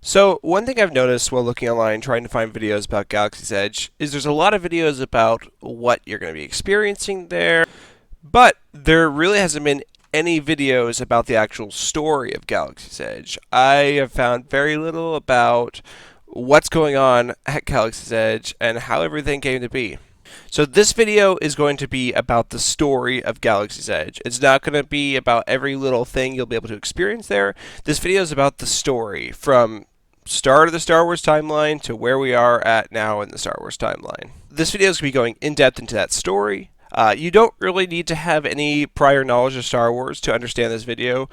So, one thing I've noticed while looking online trying to find videos about Galaxy's Edge is there's a lot of videos about what you're going to be experiencing there, but there really hasn't been any videos about the actual story of Galaxy's Edge. I have found very little about what's going on at Galaxy's Edge and how everything came to be. So this video is going to be about the story of Galaxy's Edge. It's not going to be about every little thing you'll be able to experience there. This video is about the story from start of the Star Wars timeline to where we are at now in the Star Wars timeline. This video is going to be going in depth into that story. You don't really need to have any prior knowledge of Star Wars to understand this video.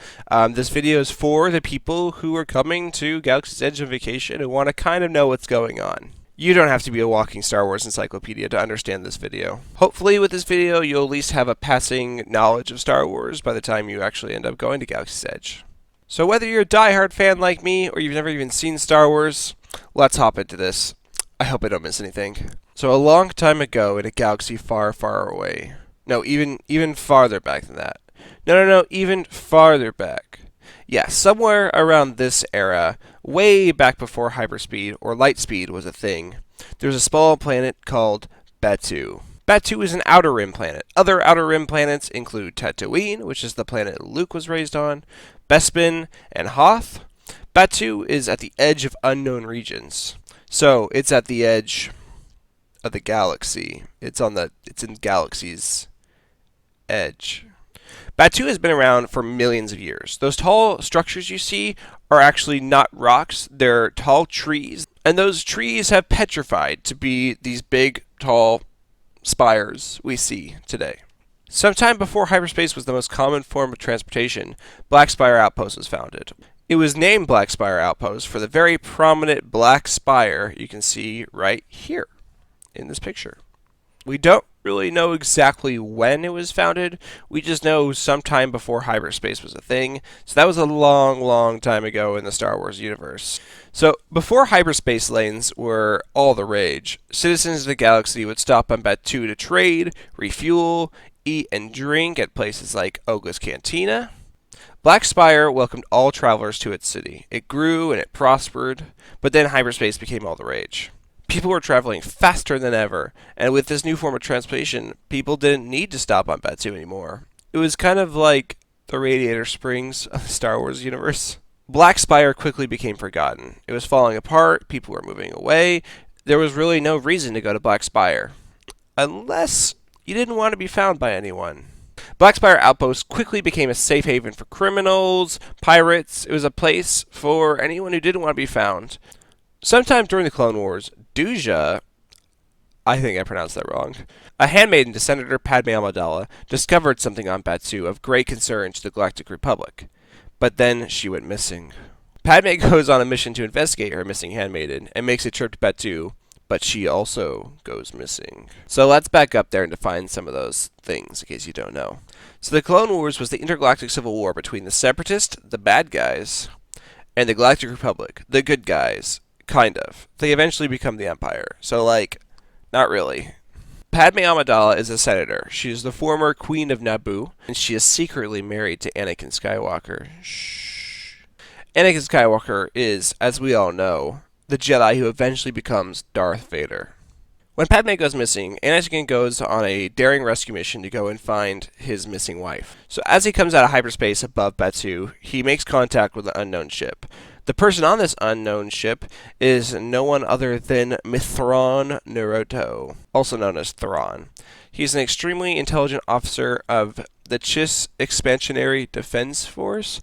This video is for the people who are coming to Galaxy's Edge on vacation and want to kind of know what's going on. You don't have to be a walking Star Wars encyclopedia to understand this video. Hopefully with this video you'll at least have a passing knowledge of Star Wars by the time you actually end up going to Galaxy's Edge. So whether you're a diehard fan like me or you've never even seen Star Wars, let's hop into this. I hope I don't miss anything. So a long time ago in a galaxy far, far away. No, even farther back than that. No, even farther back. Yeah, somewhere around this era, way back before hyperspeed or light speed was a thing, there was a small planet called Batuu. Batuu is an outer rim planet. Other outer rim planets include Tatooine, which is the planet Luke was raised on, Bespin, and Hoth. Batuu is at the edge of unknown regions. So, it's at the edge of the galaxy. It's in Galaxy's edge. Batuu has been around for millions of years. Those tall structures you see are actually not rocks, they're tall trees, and those trees have petrified to be these big, tall spires we see today. Sometime before hyperspace was the most common form of transportation, Black Spire Outpost was founded. It was named Black Spire Outpost for the very prominent black spire you can see right here in this picture. We don't really know exactly when it was founded. We just know sometime before hyperspace was a thing. So that was a long, long time ago in the Star Wars universe. So before hyperspace lanes were all the rage, citizens of the galaxy would stop on Batuu to trade, refuel, eat and drink at places like Oga's Cantina. Black Spire welcomed all travelers to its city. It grew and it prospered, but then hyperspace became all the rage. People were traveling faster than ever, and with this new form of transportation, people didn't need to stop on Batuu anymore. It was kind of like the Radiator Springs of the Star Wars universe. Black Spire quickly became forgotten. It was falling apart, people were moving away. There was really no reason to go to Black Spire, unless you didn't want to be found by anyone. Black Spire Outpost quickly became a safe haven for criminals, pirates. It was a place for anyone who didn't want to be found. Sometime during the Clone Wars, Duja, I think I pronounced that wrong, a handmaiden to Senator Padme Amidala, discovered something on Batuu of great concern to the Galactic Republic. But then she went missing. Padme goes on a mission to investigate her missing handmaiden and makes a trip to Batuu, but she also goes missing. So let's back up there and define some of those things, in case you don't know. So the Clone Wars was the intergalactic civil war between the Separatists, the bad guys, and the Galactic Republic, the good guys. Kind of. They eventually become the Empire. So, not really. Padme Amidala is a senator. She is the former Queen of Naboo, and she is secretly married to Anakin Skywalker. Shh. Anakin Skywalker is, as we all know, the Jedi who eventually becomes Darth Vader. When Padme goes missing, Anakin goes on a daring rescue mission to go and find his missing wife. So as he comes out of hyperspace above Batuu, he makes contact with an unknown ship. The person on this unknown ship is no one other than Mithron Naruto, also known as Thrawn. He's an extremely intelligent officer of the Chiss Expansionary Defense Force.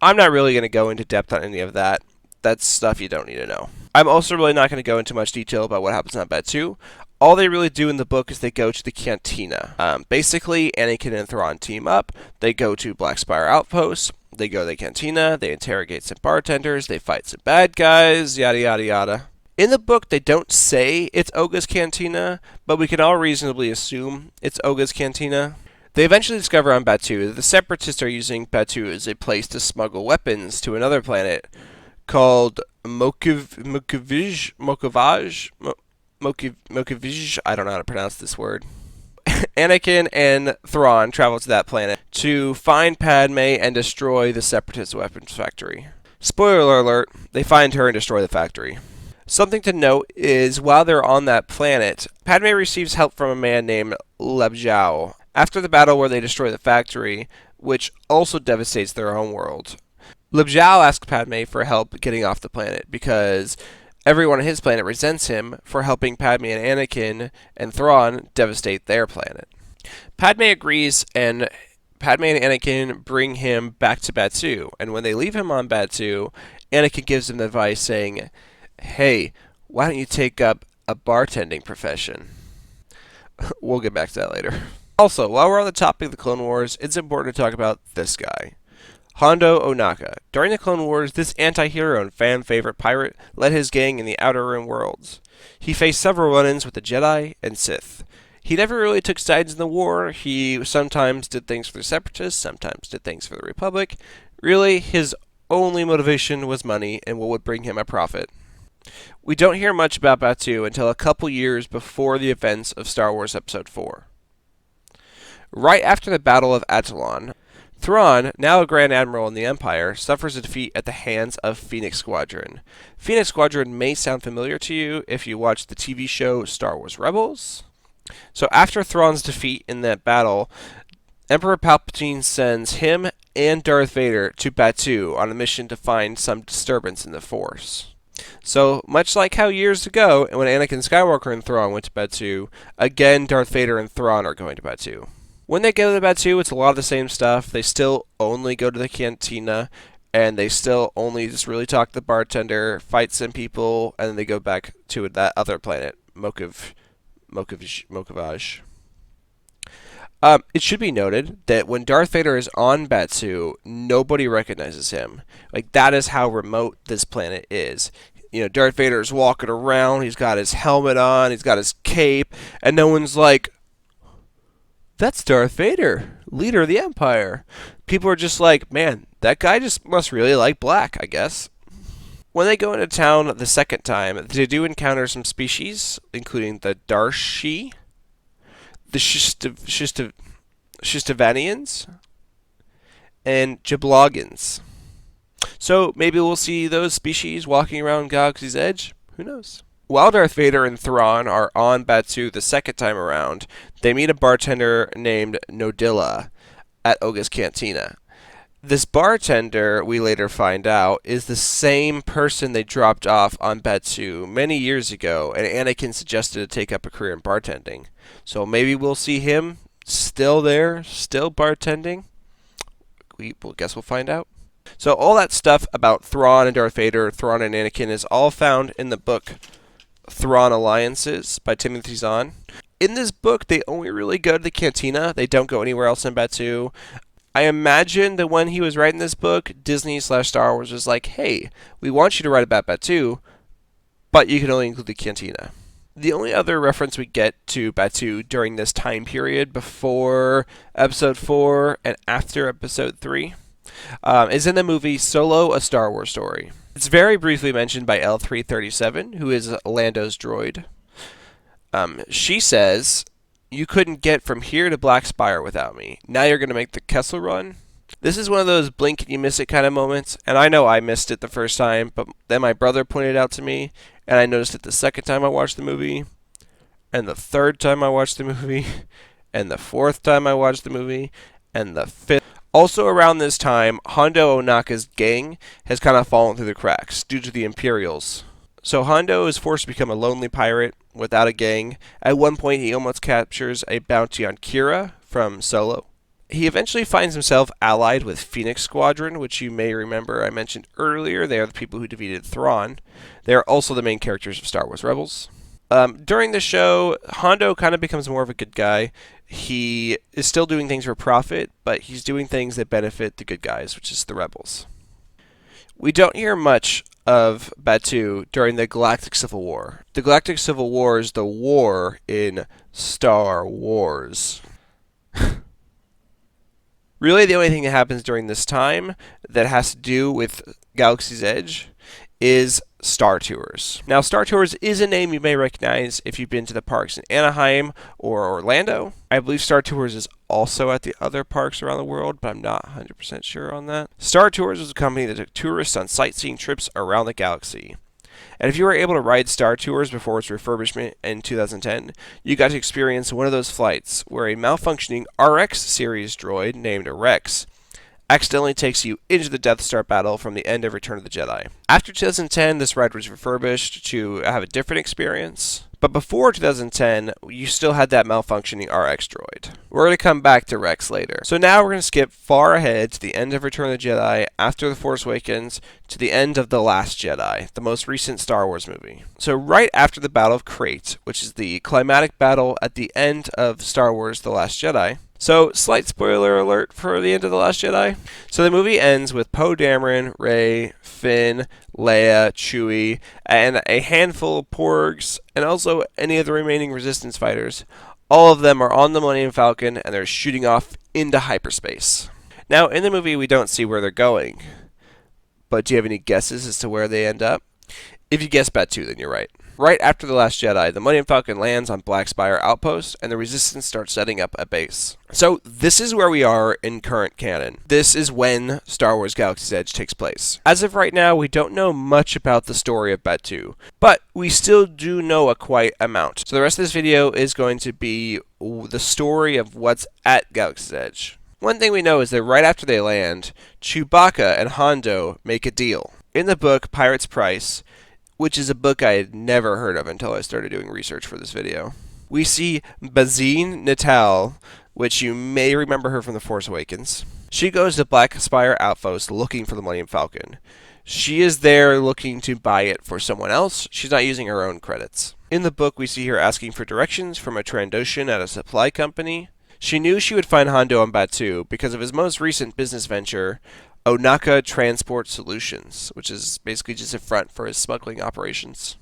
I'm not really going to go into depth on any of that. That's stuff you don't need to know. I'm also really not going to go into much detail about what happens on Batuu. All they really do in the book is they go to the Cantina. Basically, Anakin and Thrawn team up. They go to Black Spire Outpost. They go to the Cantina. They interrogate some bartenders. They fight some bad guys. Yada, yada, yada. In the book, they don't say it's Oga's Cantina, but we can all reasonably assume it's Oga's Cantina. They eventually discover on Batuu that the Separatists are using Batuu as a place to smuggle weapons to another planet called Mokovij. I don't know how to pronounce this word. Anakin and Thrawn travel to that planet to find Padme and destroy the Separatist weapons factory. Spoiler alert, they find her and destroy the factory. Something to note is while they're on that planet, Padme receives help from a man named Lebjao after the battle where they destroy the factory, which also devastates their home world. Lebjao asks Padme for help getting off the planet because everyone on his planet resents him for helping Padme and Anakin and Thrawn devastate their planet. Padme agrees, and Padme and Anakin bring him back to Batuu, and when they leave him on Batuu, Anakin gives him advice saying, "Hey, why don't you take up a bartending profession?" We'll get back to that later. Also, while we're on the topic of the Clone Wars, it's important to talk about this guy. Hondo Ohnaka. During the Clone Wars, this anti-hero and fan-favorite pirate led his gang in the Outer Rim worlds. He faced several run-ins with the Jedi and Sith. He never really took sides in the war. He sometimes did things for the Separatists, sometimes did things for the Republic. Really, his only motivation was money and what would bring him a profit. We don't hear much about Batuu until a couple years before the events of Star Wars Episode 4. Right after the Battle of Atollon, Thrawn, now a Grand Admiral in the Empire, suffers a defeat at the hands of Phoenix Squadron. Phoenix Squadron may sound familiar to you if you watch the TV show Star Wars Rebels. So after Thrawn's defeat in that battle, Emperor Palpatine sends him and Darth Vader to Batuu on a mission to find some disturbance in the Force. So, much like how years ago, when Anakin Skywalker and Thrawn went to Batuu, again Darth Vader and Thrawn are going to Batuu. When they go to Batuu, it's a lot of the same stuff. They still only go to the cantina, and they still only just really talk to the bartender, fight some people, and then they go back to that other planet, Mokavaj. It should be noted that when Darth Vader is on Batuu, nobody recognizes him. Like, that is how remote this planet is. You know, Darth Vader is walking around, he's got his helmet on, he's got his cape, and no one's like, "That's Darth Vader, leader of the Empire." People are just like, man, that guy just must really like black, I guess. When they go into town the second time, they do encounter some species, including the Darshi, the Shistavanians, and Jablogans. So maybe we'll see those species walking around Galaxy's Edge. Who knows? While Darth Vader and Thrawn are on Batuu the second time around, they meet a bartender named Nodilla at Oga's Cantina. This bartender, we later find out, is the same person they dropped off on Batuu many years ago, and Anakin suggested to take up a career in bartending. So maybe we'll see him still there, still bartending. Guess we'll find out. So all that stuff about Thrawn and Darth Vader, Thrawn and Anakin, is all found in the book Thrawn Alliances by Timothy Zahn. In this book, they only really go to the cantina. They don't go anywhere else in Batuu. I imagine that when he was writing this book, Disney/Star Wars was like, hey, we want you to write about Batuu, but you can only include the cantina. The only other reference we get to Batuu during this time period before Episode 4 and after Episode 3 is in the movie Solo, A Star Wars Story. It's very briefly mentioned by L337, who is Lando's droid. She says, "You couldn't get from here to Black Spire without me. Now you're going to make the Kessel Run?" This is one of those blink and you miss it kind of moments, and I know I missed it the first time, but then my brother pointed it out to me, and I noticed it the second time I watched the movie, and the third time I watched the movie, and the fourth time I watched the movie, and the fifth. Also around this time, Hondo Ohnaka's gang has kind of fallen through the cracks due to the Imperials. So Hondo is forced to become a lonely pirate without a gang. At one point, he almost captures a bounty on Kira from Solo. He eventually finds himself allied with Phoenix Squadron, which you may remember I mentioned earlier. They are the people who defeated Thrawn. They are also the main characters of Star Wars Rebels. During the show, Hondo kind of becomes more of a good guy. He is still doing things for profit, but he's doing things that benefit the good guys, which is the Rebels. We don't hear much of Batuu during the Galactic Civil War. The Galactic Civil War is the war in Star Wars. Really, the only thing that happens during this time that has to do with Galaxy's Edge is Star Tours. Now, Star Tours is a name you may recognize if you've been to the parks in Anaheim or Orlando. I believe Star Tours is also at the other parks around the world, but I'm not 100% sure on that. Star Tours was a company that took tourists on sightseeing trips around the galaxy. And if you were able to ride Star Tours before its refurbishment in 2010, you got to experience one of those flights where a malfunctioning RX series droid named Rex accidentally takes you into the Death Star battle from the end of Return of the Jedi. After 2010, this ride was refurbished to have a different experience. But before 2010, you still had that malfunctioning RX droid. We're going to come back to Rex later. So now we're going to skip far ahead to the end of Return of the Jedi, after The Force Awakens, to the end of The Last Jedi, the most recent Star Wars movie. So right after the Battle of Krayt, which is the climatic battle at the end of Star Wars The Last Jedi. So, slight spoiler alert for the end of The Last Jedi. So the movie ends with Poe Dameron, Rey, Finn, Leia, Chewie, and a handful of Porgs, and also any of the remaining Resistance fighters. All of them are on the Millennium Falcon, and they're shooting off into hyperspace. Now, in the movie, we don't see where they're going. But do you have any guesses as to where they end up? If you guess Batuu, then you're right. Right after The Last Jedi, the Millennium Falcon lands on Black Spire Outpost, and the Resistance starts setting up a base. So, this is where we are in current canon. This is when Star Wars Galaxy's Edge takes place. As of right now, we don't know much about the story of Batuu, but we still do know a quite amount. So the rest of this video is going to be the story of what's at Galaxy's Edge. One thing we know is that right after they land, Chewbacca and Hondo make a deal. In the book Pirate's Price, which is a book I had never heard of until I started doing research for this video, we see Bazine Natal, which you may remember her from The Force Awakens. She goes to Black Spire Outpost looking for the Millennium Falcon. She is there looking to buy it for someone else. She's not using her own credits. In the book, we see her asking for directions from a Trandoshan at a supply company. She knew she would find Hondo on Batuu because of his most recent business venture, Onaka Transport Solutions, which is basically just a front for his smuggling operations.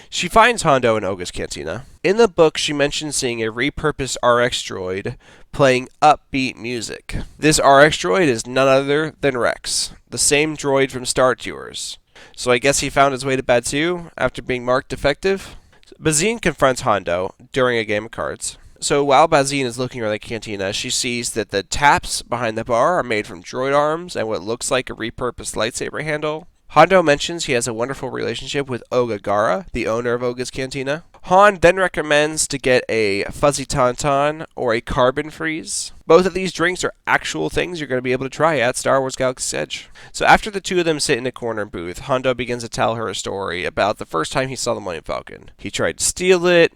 She finds Hondo in Oga's Cantina. In the book, she mentions seeing a repurposed RX droid playing upbeat music. This RX droid is none other than Rex, the same droid from Star Tours. So I guess he found his way to Batuu after being marked defective? Bazine confronts Hondo during a game of cards. So while Bazine is looking around the cantina, she sees that the taps behind the bar are made from droid arms and what looks like a repurposed lightsaber handle. Hondo mentions he has a wonderful relationship with Oga Gara, the owner of Oga's Cantina. Han then recommends to get a Fuzzy Tauntaun or a Carbon Freeze. Both of these drinks are actual things you're going to be able to try at Star Wars Galaxy's Edge. So after the two of them sit in a corner booth, Hondo begins to tell her a story about the first time he saw the Millennium Falcon. He tried to steal it.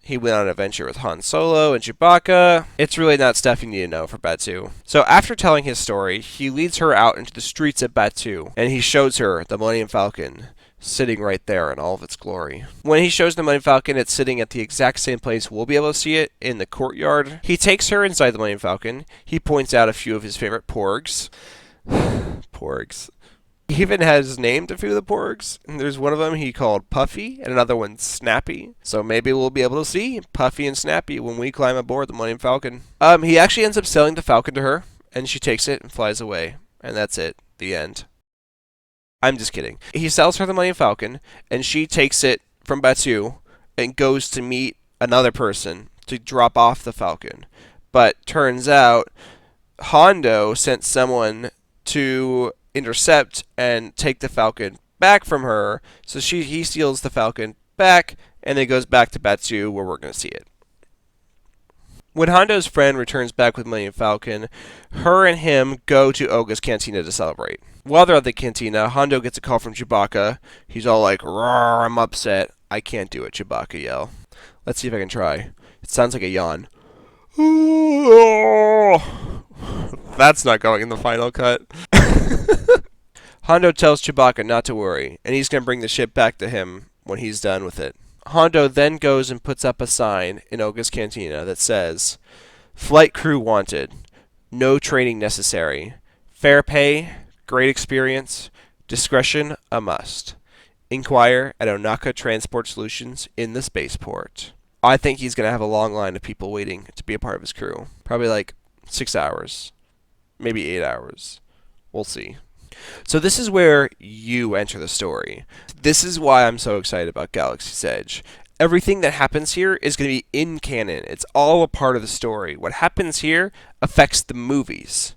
He went on an adventure with Han Solo and Chewbacca. It's really not stuff you need to know for Batuu. So after telling his story, he leads her out into the streets of Batuu, and he shows her the Millennium Falcon sitting right there in all of its glory. When he shows the Millennium Falcon, it's sitting at the exact same place we'll be able to see it, in the courtyard. He takes her inside the Millennium Falcon. He points out a few of his favorite porgs. Porgs. He even has named a few of the porgs. And there's one of them he called Puffy, and another one Snappy. So maybe we'll be able to see Puffy and Snappy when we climb aboard the Millennium Falcon. He actually ends up selling the Falcon to her, and she takes it and flies away. And that's it. The end. I'm just kidding. He sells her the Millennium Falcon, and she takes it from Batuu and goes to meet another person to drop off the Falcon. But turns out Hondo sent someone to intercept and take the Falcon back from her, so he steals the Falcon back, and it goes back to Batuu where we're going to see it. When Hondo's friend returns back with Millennium Falcon, her and him go to Oga's Cantina to celebrate. While they're at the cantina, Hondo gets a call from Chewbacca. He's all like, "Roar, I'm upset." I can't do it, Chewbacca yell. Let's see if I can try. It sounds like a yawn. That's not going in the final cut. Hondo tells Chewbacca not to worry, and he's going to bring the ship back to him when he's done with it. Hondo then goes and puts up a sign in Oga's Cantina that says, "Flight crew wanted. No training necessary. Fair pay, great experience, discretion a must. Inquire at Onaka Transport Solutions in the spaceport." I think he's going to have a long line of people waiting to be a part of his crew. Probably like 6 hours. Maybe 8 hours. We'll see. So this is where you enter the story. This is why I'm so excited about Galaxy's Edge. Everything that happens here is going to be in canon. It's all a part of the story. What happens here affects the movies.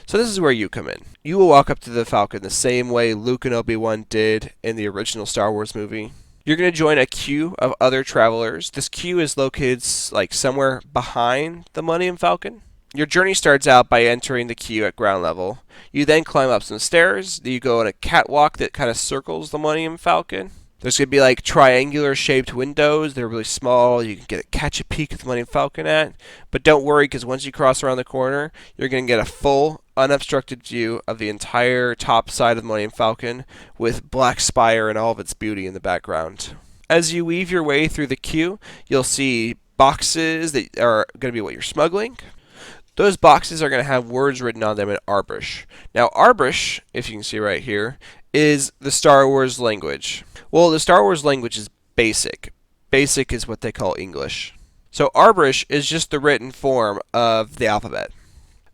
So this is where you come in. You will walk up to the Falcon the same way Luke and Obi-Wan did in the original Star Wars movie. You're going to join a queue of other travelers. This queue is located like somewhere behind the Millennium Falcon. Your journey starts out by entering the queue at ground level. You then climb up some stairs. You go on a catwalk that kind of circles the Millennium Falcon. There's going to be like triangular shaped windows. They're really small. You can catch a peek at the Millennium Falcon at. But don't worry, because once you cross around the corner, you're going to get a full, unobstructed view of the entire top side of the Millennium Falcon with Black Spire and all of its beauty in the background. As you weave your way through the queue, you'll see boxes that are going to be what you're smuggling. Those boxes are going to have words written on them in Arbrish. Now, Arbrish, if you can see right here, is the Star Wars language. Well, the Star Wars language is Basic. Basic is what they call English. So Arbrish is just the written form of the alphabet.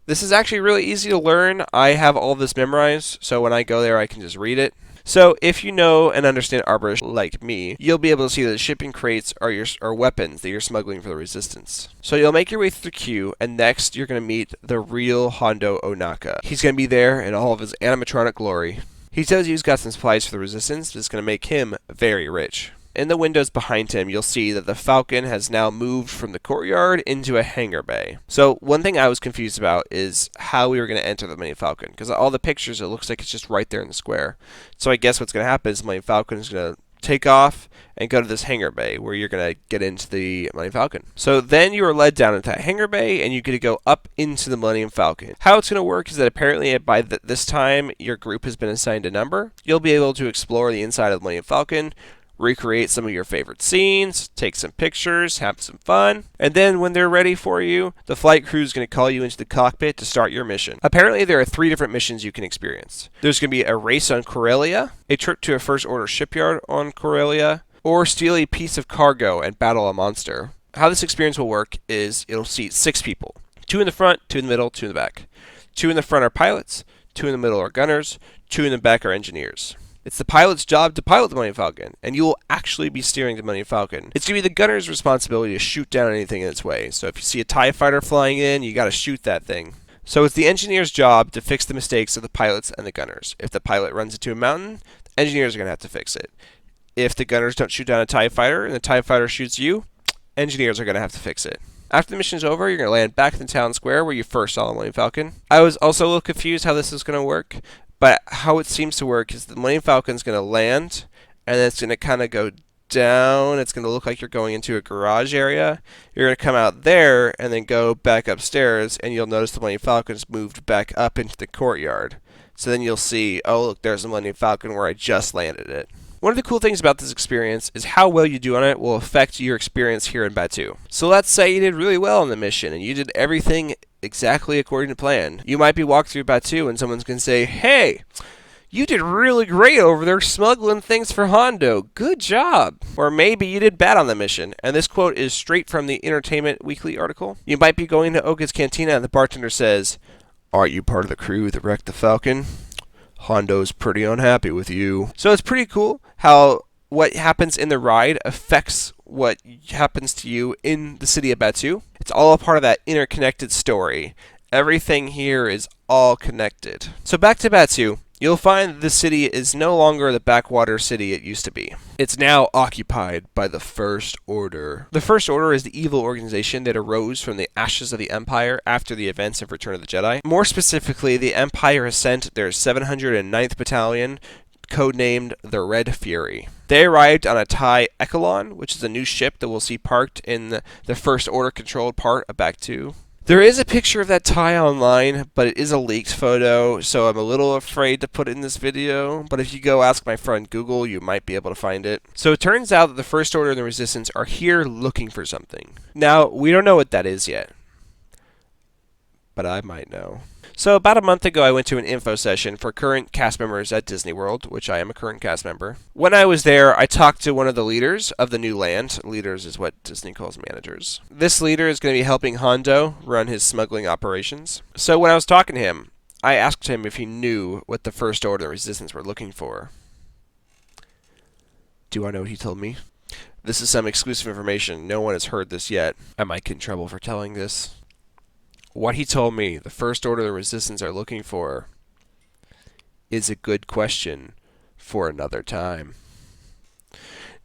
This is actually really easy to learn. I have all this memorized, so when I go there, I can just read it. So if you know and understand Arbrish like me, you'll be able to see that the shipping crates are weapons that you're smuggling for the Resistance. So you'll make your way through the queue, and next you're going to meet the real Hondo Ohnaka. He's going to be there in all of his animatronic glory. He tells you he's got some supplies for the Resistance that's going to make him very rich. In the windows behind him, you'll see that the Falcon has now moved from the courtyard into a hangar bay. So one thing I was confused about is how we were going to enter the Millennium Falcon, because all the pictures, it looks like it's just right there in the square. So I guess what's going to happen is the Millennium Falcon is going to take off and go to this hangar bay where you're going to get into the Millennium Falcon. So then you are led down into that hangar bay and you get to go up into the Millennium Falcon. How it's going to work is that apparently by this time your group has been assigned a number. You'll be able to explore the inside of the Millennium Falcon, recreate some of your favorite scenes, take some pictures, have some fun, and then when they're ready for you, the flight crew is going to call you into the cockpit to start your mission. Apparently, there are 3 different missions you can experience. There's going to be a race on Corellia, a trip to a First Order shipyard on Corellia, or steal a piece of cargo and battle a monster. How this experience will work is it'll seat 6 people. 2 in the front, 2 in the middle, 2 in the back. 2 in the front are pilots, 2 in the middle are gunners, 2 in the back are engineers. It's the pilot's job to pilot the Millennium Falcon, and you will actually be steering the Millennium Falcon. It's going to be the gunner's responsibility to shoot down anything in its way. So if you see a TIE fighter flying in, you got to shoot that thing. So it's the engineer's job to fix the mistakes of the pilots and the gunners. If the pilot runs into a mountain, the engineers are going to have to fix it. If the gunners don't shoot down a TIE fighter and the TIE fighter shoots you, engineers are going to have to fix it. After the mission's over, you're going to land back in the town square where you first saw the Millennium Falcon. I was also a little confused how this is going to work. But how it seems to work is the Millennium Falcon's going to land, and then it's going to kind of go down. It's going to look like you're going into a garage area. You're going to come out there and then go back upstairs, and you'll notice the Millennium Falcon's moved back up into the courtyard. So then you'll see, oh, look, there's the Millennium Falcon where I just landed it. One of the cool things about this experience is how well you do on it will affect your experience here in Batuu. So let's say you did really well on the mission and you did everything exactly according to plan. You might be walking through Batuu and someone's going to say, hey, you did really great over there smuggling things for Hondo. Good job. Or maybe you did bad on the mission. And this quote is straight from the Entertainment Weekly article. You might be going to Oga's Cantina and the bartender says, aren't you part of the crew that wrecked the Falcon? Hondo's pretty unhappy with you. So it's pretty cool how what happens in the ride affects what happens to you in the city of Batuu. It's all a part of that interconnected story. Everything here is all connected. So back to Batuu. You'll find that the city is no longer the backwater city it used to be. It's now occupied by the First Order. The First Order is the evil organization that arose from the ashes of the Empire after the events of Return of the Jedi. More specifically, the Empire has sent their 709th Battalion, codenamed the Red Fury. They arrived on a TIE Echelon, which is a new ship that we'll see parked in the First Order controlled part of Batuu. There is a picture of that TIE online, but it is a leaked photo, so I'm a little afraid to put it in this video. But if you go ask my friend Google, you might be able to find it. So it turns out that the First Order and the Resistance are here looking for something. Now, we don't know what that is yet, but I might know. So about a month ago, I went to an info session for current cast members at Disney World, which I am a current cast member. When I was there, I talked to one of the leaders of the new land. Leaders is what Disney calls managers. This leader is going to be helping Hondo run his smuggling operations. So when I was talking to him, I asked him if he knew what the First Order and Resistance were looking for. Do I know what he told me? This is some exclusive information. No one has heard this yet. I might get in trouble for telling this. What he told me the First Order and Resistance are looking for is a good question for another time.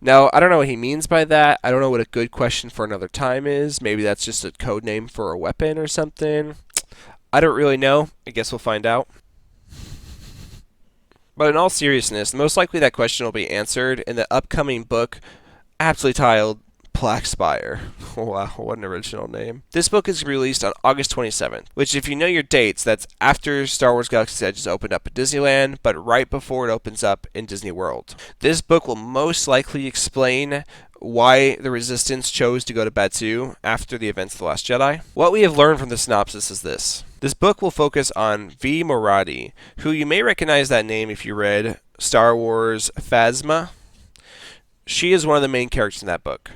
Now, I don't know what he means by that. I don't know what a good question for another time is. Maybe that's just a code name for a weapon or something. I don't really know. I guess we'll find out. But in all seriousness, most likely that question will be answered in the upcoming book, aptly titled Black Spire. Wow, what an original name. This book is released on August 27th, which if you know your dates, that's after Star Wars Galaxy's Edge is opened up at Disneyland, but right before it opens up in Disney World. This book will most likely explain why the Resistance chose to go to Batuu after the events of The Last Jedi. What we have learned from the synopsis is this. This book will focus on V. Moradi, who you may recognize that name if you read Star Wars Phasma. She is one of the main characters in that book.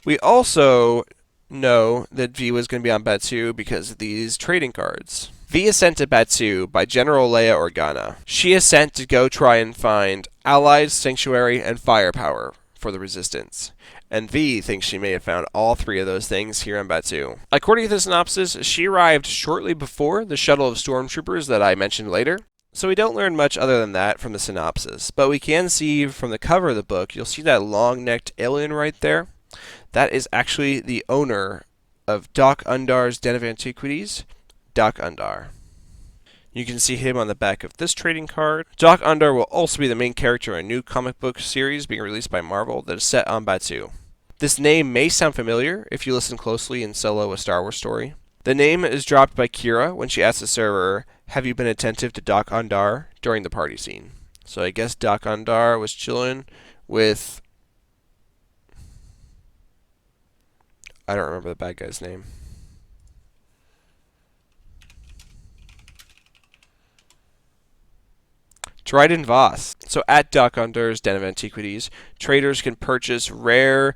We also know that V was going to be on Batuu because of these trading cards. V is sent to Batuu by General Leia Organa. She is sent to go try and find allies, sanctuary, and firepower for the Resistance. And V thinks she may have found all three of those things here on Batuu. According to the synopsis, she arrived shortly before the shuttle of stormtroopers that I mentioned later. So we don't learn much other than that from the synopsis. But we can see from the cover of the book, you'll see that long-necked alien right there. That is actually the owner of Dok-Ondar's Den of Antiquities, Dok-Ondar. You can see him on the back of this trading card. Dok-Ondar will also be the main character in a new comic book series being released by Marvel that is set on Batuu. This name may sound familiar if you listen closely in Solo: A Star Wars Story. The name is dropped by Kira when she asks the server, "Have you been attentive to Dok-Ondar?" during the party scene. So I guess Dok-Ondar was chilling with... I don't remember the bad guy's name. Dryden Voss. So at Dok-Ondar's Den of Antiquities, traders can purchase rare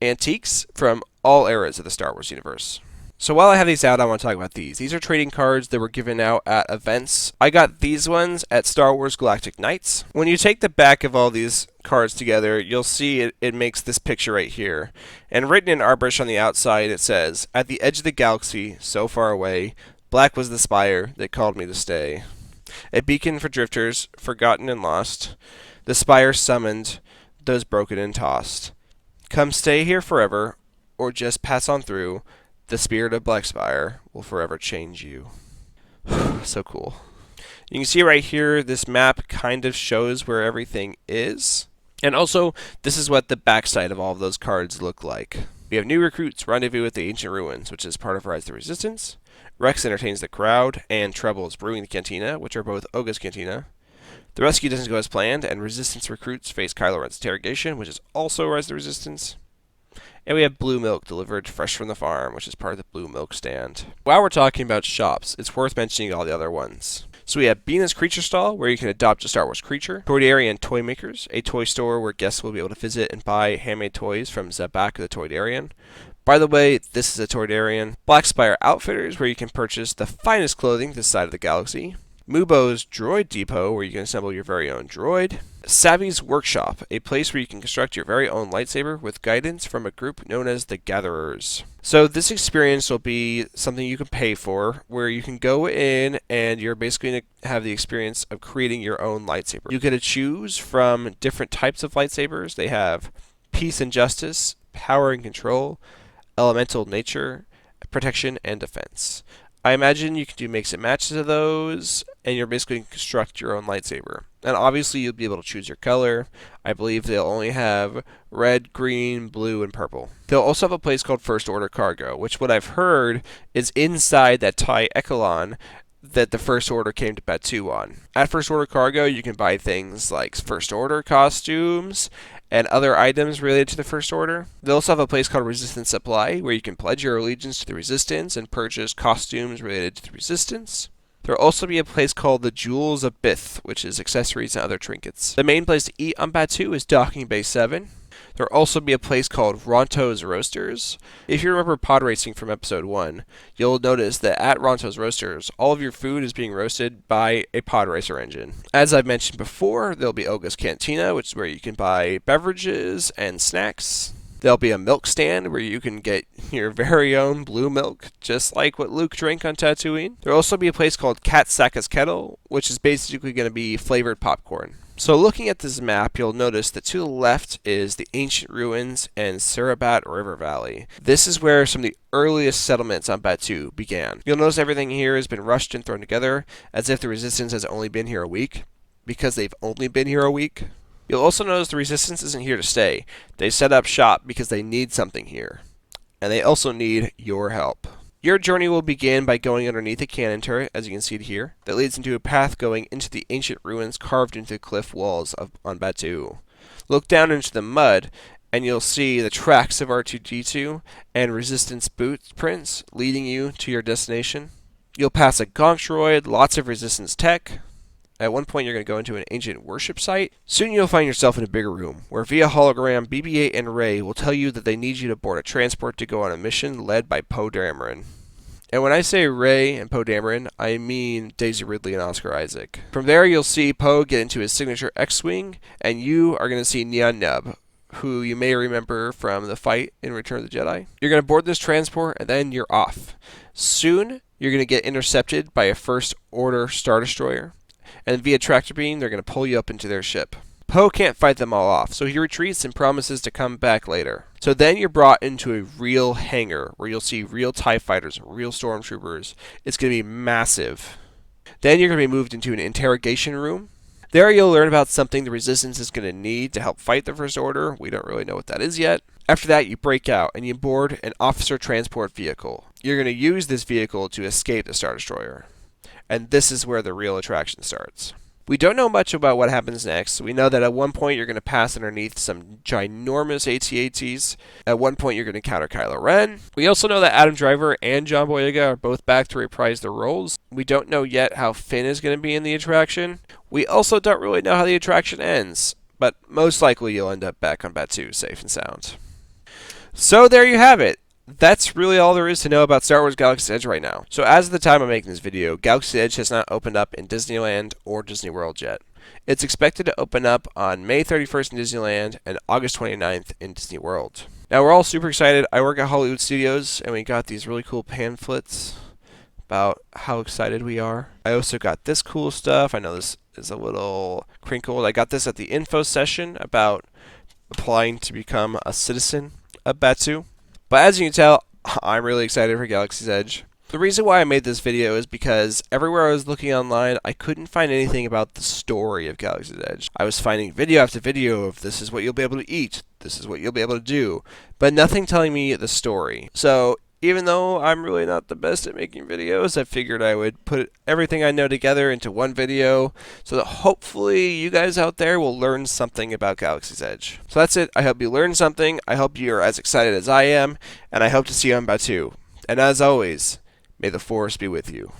antiques from all eras of the Star Wars universe. So while I have these out, I want to talk about these. These are trading cards that were given out at events. I got these ones at Star Wars Galactic Nights. When you take the back of all these cards together, you'll see it makes this picture right here. And written in Arborish on the outside, it says, "At the edge of the galaxy, so far away, black was the spire that called me to stay. A beacon for drifters, forgotten and lost. The spire summoned those broken and tossed. Come stay here forever, or just pass on through. The spirit of Black Spire will forever change you." So cool. You can see right here, this map kind of shows where everything is. And also, this is what the backside of all of those cards look like. We have new recruits rendezvous at the ancient ruins, which is part of Rise of the Resistance. Rex entertains the crowd, and Trouble is brewing the cantina, which are both Oga's cantina. The rescue doesn't go as planned, and Resistance recruits face Kylo Ren's interrogation, which is also Rise of the Resistance. And we have blue milk delivered fresh from the farm, which is part of the blue milk stand. While we're talking about shops, it's worth mentioning all the other ones. So we have Bina's Creature Stall, where you can adopt a Star Wars creature. Toydarian Toy Makers, a toy store where guests will be able to visit and buy handmade toys from Zabak the Toydarian. By the way, this is a Toydarian. Black Spire Outfitters, where you can purchase the finest clothing this side of the galaxy. Mubo's Droid Depot, where you can assemble your very own droid. Savvy's Workshop, a place where you can construct your very own lightsaber with guidance from a group known as the Gatherers. So this experience will be something you can pay for, where you can go in and you're basically going to have the experience of creating your own lightsaber. You get to choose from different types of lightsabers. They have Peace and Justice, Power and Control, Elemental Nature, Protection, and Defense. I imagine you can do mix and matches of those, and you're basically going to construct your own lightsaber. And obviously you'll be able to choose your color. I believe they'll only have red, green, blue, and purple. They'll also have a place called First Order Cargo, which what I've heard is inside that TIE Echelon that the First Order came to Batuu on. At First Order Cargo, you can buy things like First Order costumes and other items related to the First Order. They also have a place called Resistance Supply, where you can pledge your allegiance to the Resistance and purchase costumes related to the Resistance. There will also be a place called the Jewels of Bith, which is accessories and other trinkets. The main place to eat on Batuu is Docking Bay 7. There'll also be a place called Ronto's Roasters. If you remember pod racing from episode 1, you'll notice that at Ronto's Roasters, all of your food is being roasted by a pod racer engine. As I've mentioned before, there'll be Oga's Cantina, which is where you can buy beverages and snacks. There'll be a milk stand where you can get your very own blue milk, just like what Luke drank on Tatooine. There'll also be a place called Kat Saka's Kettle, which is basically going to be flavored popcorn. So looking at this map, you'll notice that to the left is the ancient ruins and Sarabat River Valley. This is where some of the earliest settlements on Batuu began. You'll notice everything here has been rushed and thrown together, as if the Resistance has only been here a week, because they've only been here a week. You'll also notice the Resistance isn't here to stay. They set up shop because they need something here. And they also need your help. Your journey will begin by going underneath a cannon turret, as you can see here, that leads into a path going into the ancient ruins carved into the cliff walls on Batuu. Look down into the mud, and you'll see the tracks of R2-D2 and Resistance boot prints leading you to your destination. You'll pass a gonk droid, lots of Resistance tech. At one point, you're going to go into an ancient worship site. Soon you'll find yourself in a bigger room, where via hologram, BB-8 and Rey will tell you that they need you to board a transport to go on a mission led by Poe Dameron. And when I say Rey and Poe Dameron, I mean Daisy Ridley and Oscar Isaac. From there, you'll see Poe get into his signature X-Wing, and you are going to see Nyan Nub, who you may remember from the fight in Return of the Jedi. You're going to board this transport, and then you're off. Soon, you're going to get intercepted by a First Order Star Destroyer. And via tractor beam, they're going to pull you up into their ship. Poe can't fight them all off, so he retreats and promises to come back later. So then you're brought into a real hangar, where you'll see real TIE fighters, real stormtroopers. It's going to be massive. Then you're going to be moved into an interrogation room. There you'll learn about something the Resistance is going to need to help fight the First Order. We don't really know what that is yet. After that, you break out, and you board an officer transport vehicle. You're going to use this vehicle to escape the Star Destroyer. And this is where the real attraction starts. We don't know much about what happens next. We know that at one point you're going to pass underneath some ginormous AT-ATs. At one point you're going to encounter Kylo Ren. We also know that Adam Driver and John Boyega are both back to reprise their roles. We don't know yet how Finn is going to be in the attraction. We also don't really know how the attraction ends. But most likely you'll end up back on Batuu safe and sound. So there you have it. That's really all there is to know about Star Wars Galaxy's Edge right now. So as of the time I'm making this video, Galaxy's Edge has not opened up in Disneyland or Disney World yet. It's expected to open up on May 31st in Disneyland and August 29th in Disney World. Now we're all super excited. I work at Hollywood Studios and we got these really cool pamphlets about how excited we are. I also got this cool stuff. I know this is a little crinkled. I got this at the info session about applying to become a citizen of Batuu. But as you can tell, I'm really excited for Galaxy's Edge. The reason why I made this video is because everywhere I was looking online, I couldn't find anything about the story of Galaxy's Edge. I was finding video after video of this is what you'll be able to eat, this is what you'll be able to do, but nothing telling me the story. So even though I'm really not the best at making videos, I figured I would put everything I know together into one video so that hopefully you guys out there will learn something about Galaxy's Edge. So that's it. I hope you learned something. I hope you're as excited as I am, and I hope to see you on Batuu. And as always, may the Force be with you.